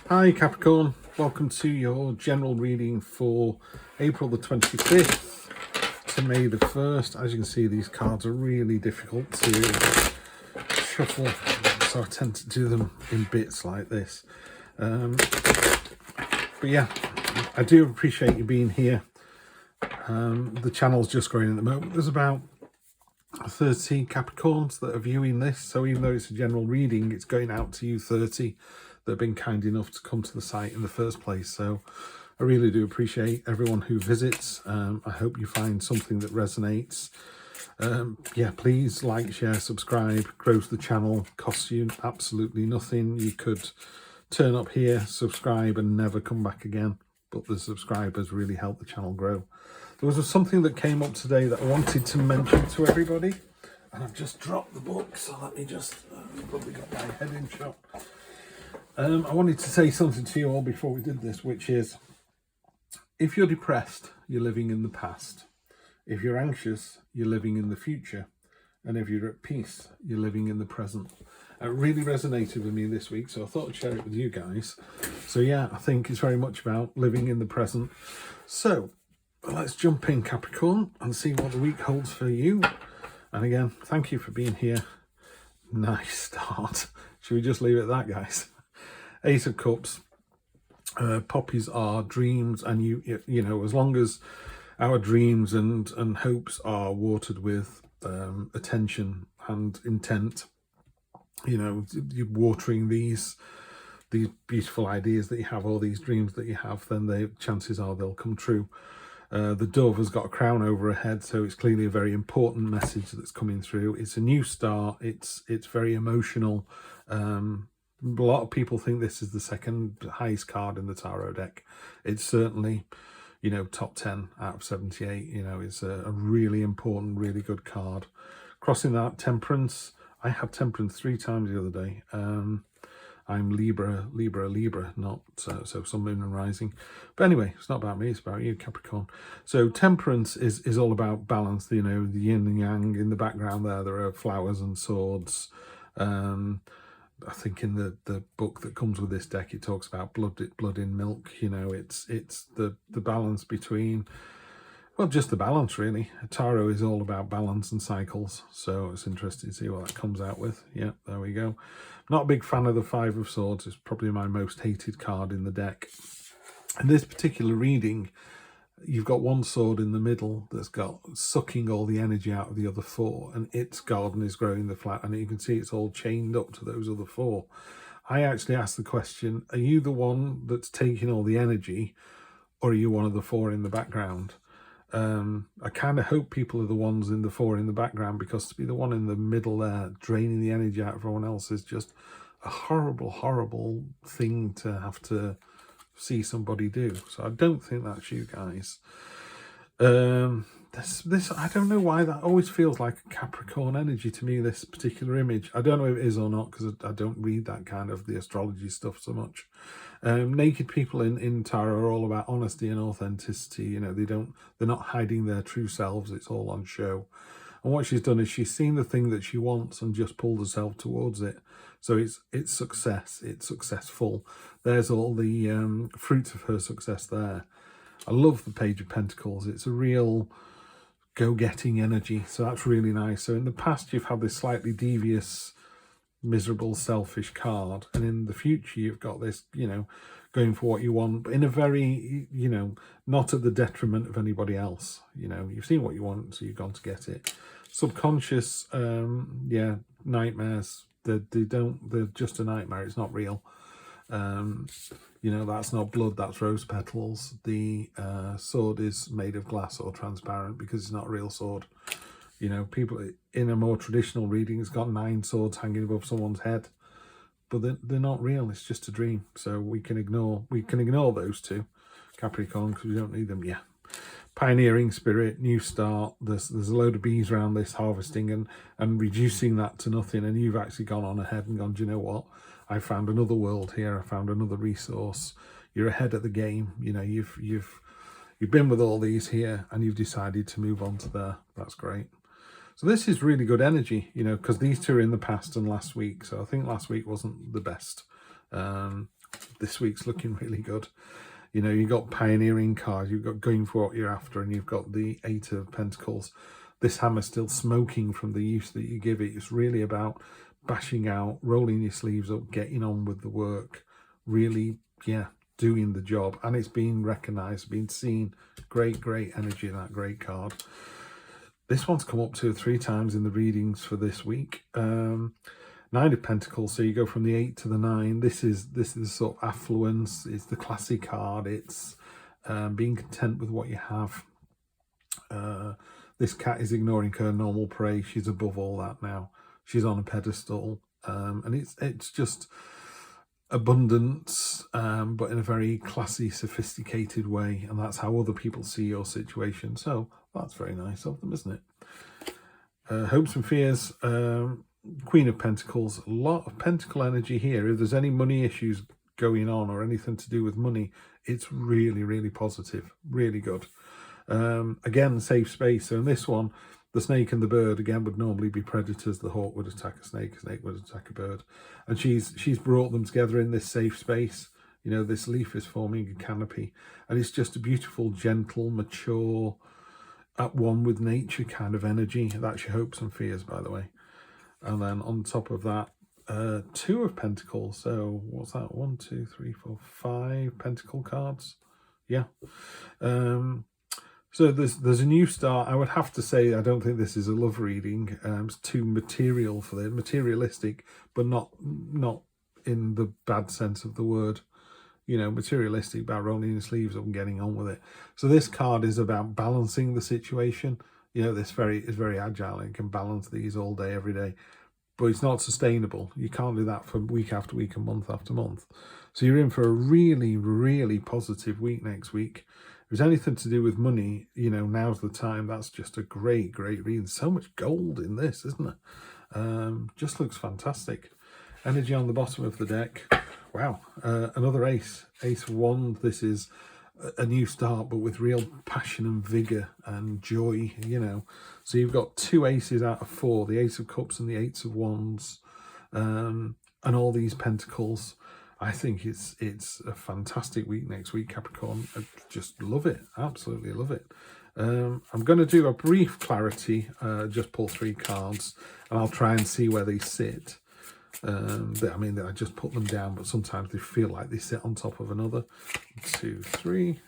Hi Capricorn, welcome to your general reading for April the 25th to May the 1st. As you can see, these cards are really difficult to shuffle, so I tend to do them in bits like this. But yeah, I do appreciate you being here. The channel's just growing at the moment. There's about 30 Capricorns that are viewing this, so even though it's a general reading, it's going out to you 30 that have been kind enough to come to the site in the first place. So I really do appreciate everyone who visits. I hope you find something that resonates. Yeah, please like, share, subscribe. Grows the channel, costs you absolutely nothing. You could turn up here, subscribe and never come back again, but the subscribers really help the channel grow. There was something that came up today that I wanted to mention to everybody, and I've just dropped the book, so let me just probably got my head in shot. I wanted to say something to you all before we did this, which is, if you're depressed, you're living in the past. If you're anxious, you're living in the future. And if you're at peace, you're living in the present. It really resonated with me this week, so I thought I'd share it with you guys. So yeah, I think it's very much about living in the present. So let's jump in, Capricorn, and see what the week holds for you. And again, thank you for being here. Nice start. Should we just leave it at that, guys? Ace of Cups. Poppies are dreams, and you know, as long as our dreams and hopes are watered with attention and intent, you know, you're watering these beautiful ideas that you have, or these dreams that you have, then the chances are they'll come true. The dove has got a crown over her head, so it's clearly a very important message that's coming through. It's a new start. It's very emotional. A lot of people think this is the second highest card in the tarot deck. It's certainly, you know, top 10 out of 78. You know, it's a really important, really good card. Crossing that, Temperance. I had Temperance 3 times the other day. I'm Libra, not so Sun, Moon and Rising. But anyway, it's not about me, it's about you, Capricorn. So Temperance is all about balance. You know, the yin and yang in the background there are flowers and swords. I think in the book that comes with this deck, it talks about blood in milk. You know, it's the balance between, well, just the balance really. Tarot is all about balance and cycles, so it's interesting to see what that comes out with. Yeah, there we go. Not a big fan of the Five of Swords. It's probably my most hated card in the deck. In this particular reading, you've got one sword in the middle that's got sucking all the energy out of the other 4, and its garden is growing the flower, and you can see it's all chained up to those other 4. I actually asked the question, are you the one that's taking all the energy, or are you one of the 4 in the background? I kind of hope people are the ones in the 4 in the background, because to be the one in the middle there draining the energy out of everyone else is just a horrible thing to have to see somebody do. So I don't think that's you guys. This I don't know why that always feels like a Capricorn energy to me, this particular image. I don't know if it is or not, because I don't read that kind of the astrology stuff so much. Naked people in tarot are all about honesty and authenticity. You know, they're not hiding their true selves. It's all on show. And what she's done is she's seen the thing that she wants and just pulled herself towards it. So it's success. It's successful. There's all the fruits of her success there. I love the Page of Pentacles. It's a real go-getting energy. So that's really nice. So in the past, you've had this slightly devious, miserable, selfish card. And in the future, you've got this, you know, going for what you want, but in a very, you know, not at the detriment of anybody else. You know, you've seen what you want, so you've gone to get it. Subconscious, yeah, nightmares. They're just a nightmare. It's not real. You know, that's not blood, that's rose petals. The sword is made of glass or transparent, because it's not a real sword. You know, people in a more traditional reading has got 9 swords hanging above someone's head, but they're not real. It's just a dream. So we can ignore those 2, Capricorn, because we don't need them. Yeah. Pioneering spirit, new start. There's a load of bees around this, harvesting and reducing that to nothing. And you've actually gone on ahead and gone, do you know what? I found another world here. I found another resource. You're ahead of the game. You know, you've been with all these here, and you've decided to move on to there. That's great. So this is really good energy, you know, because these 2 are in the past and last week. So I think last week wasn't the best. this week's looking really good. You know, you've got pioneering cards, you've got going for what you're after, and you've got the Eight of Pentacles. This hammer's still smoking from the use that you give it. It's really about bashing out, rolling your sleeves up, getting on with the work, really, yeah, doing the job. And it's been recognised, been seen. Great, great energy in that great card. This one's come up 2 or 3 times in the readings for this week. Nine of Pentacles, so you go from the 8 to the 9. This is sort of affluence. It's the classy card. It's being content with what you have. This cat is ignoring her normal prey. She's above all that now. She's on a pedestal, and it's just abundance, but in a very classy, sophisticated way, and that's how other people see your situation. So that's very nice of them, isn't it? Hopes and fears. Queen of Pentacles, a lot of pentacle energy here. If there's any money issues going on or anything to do with money, it's really, really positive, really good. Again, safe space. So in this one, the snake and the bird, again, would normally be predators. The hawk would attack a snake would attack a bird. And she's brought them together in this safe space. You know, this leaf is forming a canopy. And it's just a beautiful, gentle, mature, at one with nature kind of energy. That's your hopes and fears, by the way. And then on top of that, 2 of Pentacles. So what's that? 1, 2, 3, 4, 5 Pentacle cards. Yeah. So there's a new start. I would have to say I don't think this is a love reading. It's too material for this, materialistic, but not in the bad sense of the word. You know, materialistic, about rolling your sleeves up and getting on with it. So this card is about balancing the situation. You know, this is very agile and can balance these all day, every day. But it's not sustainable. You can't do that for week after week and month after month. So you're in for a really, really positive week next week. If there's anything to do with money, you know, now's the time. That's just a great, great reading. So much gold in this, isn't it? Just looks fantastic. Energy on the bottom of the deck. Wow. Another ace. Ace of Wands. This is a new start, but with real passion and vigor and joy, you know. So you've got 2 aces out of 4, the Ace of Cups and the Eight of Wands, and all these pentacles. I think it's a fantastic week next week, Capricorn. I just love it, absolutely love it. I'm going to do a brief clarity, just pull 3 cards, and I'll try and see where they sit. I mean, I just put them down, but sometimes they feel like they sit on top of another. 2, 3.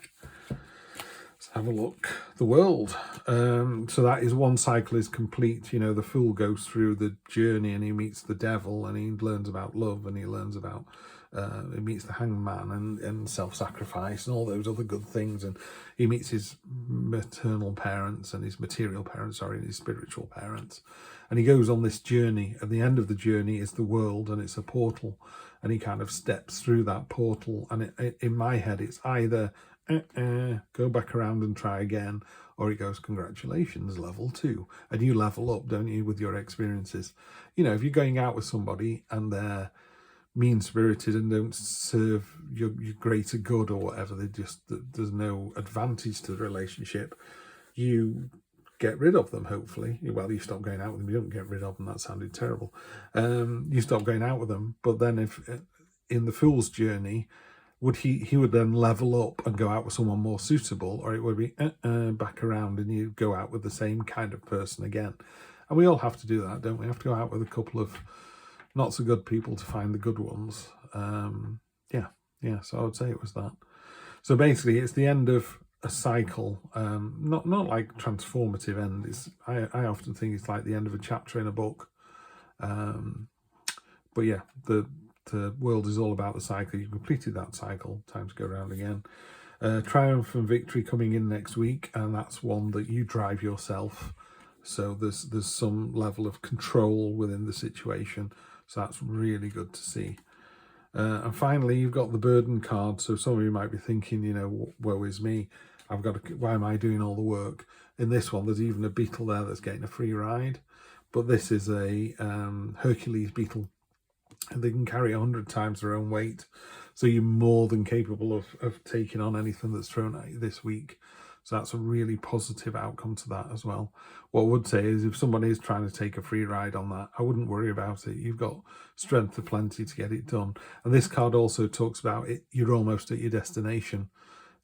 Let's have a look. The World. So that is one cycle is complete. You know, the fool goes through the journey and he meets the devil and he learns about love and he learns about, he meets the hangman and self-sacrifice and all those other good things. And he meets his maternal parents and his material parents, sorry, and his spiritual parents. And he goes on this journey. At the end of the journey is the world, and it's a portal. And he kind of steps through that portal. And in my head, it's either go back around and try again, or he goes, congratulations, level 2. And you level up, don't you, with your experiences. You know, if you're going out with somebody and they're mean-spirited and don't serve your greater good or whatever, there's no advantage to the relationship, you get rid of them, hopefully. Well, you stop going out with them. You don't get rid of them. That sounded terrible. You stop going out with them. But then if in the fool's journey, he would then level up and go out with someone more suitable, or it would be back around and you go out with the same kind of person again. And we all have to do that, don't we? We have to go out with a couple of not so good people to find the good ones. Yeah, so I would say it was that. So basically, it's the end of a cycle, not like transformative end. I often think it's like the end of a chapter in a book. But yeah, the world is all about the cycle. You've completed that cycle, time to go around again. Triumph and victory coming in next week, and that's one that you drive yourself. So there's some level of control within the situation. So that's really good to see. And finally, you've got the burden card. So some of you might be thinking, you know, woe is me. Why am I doing all the work? In this one, there's even a beetle there that's getting a free ride. But this is a Hercules beetle. And they can carry 100 times their own weight. So you're more than capable of taking on anything that's thrown at you this week. So that's a really positive outcome to that as well. What I would say is if someone is trying to take a free ride on that, I wouldn't worry about it. You've got strength aplenty to get it done. And this card also talks about it, you're almost at your destination.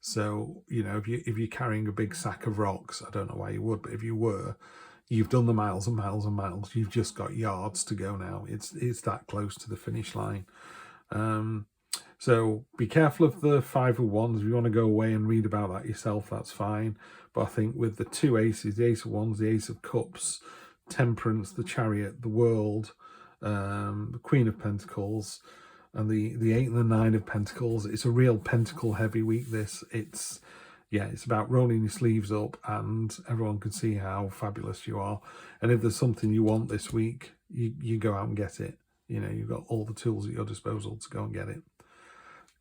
So, you know, if you're carrying a big sack of rocks, I don't know why you would, but if you were, you've done the miles and miles and miles. You've just got yards to go now. It's that close to the finish line. So be careful of the Five of Wands. If you want to go away and read about that yourself, that's fine. But I think with the two aces, the Ace of Wands, the Ace of Cups, Temperance, the Chariot, the World, the Queen of Pentacles, and the 8 and the 9 of Pentacles, it's a real pentacle heavy week. It's about rolling your sleeves up and everyone can see how fabulous you are. And if there's something you want this week, you go out and get it. You know, you've got all the tools at your disposal to go and get it.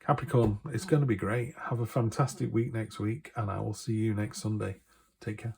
Capricorn, it's going to be great. Have a fantastic week next week, and I will see you next Sunday. Take care.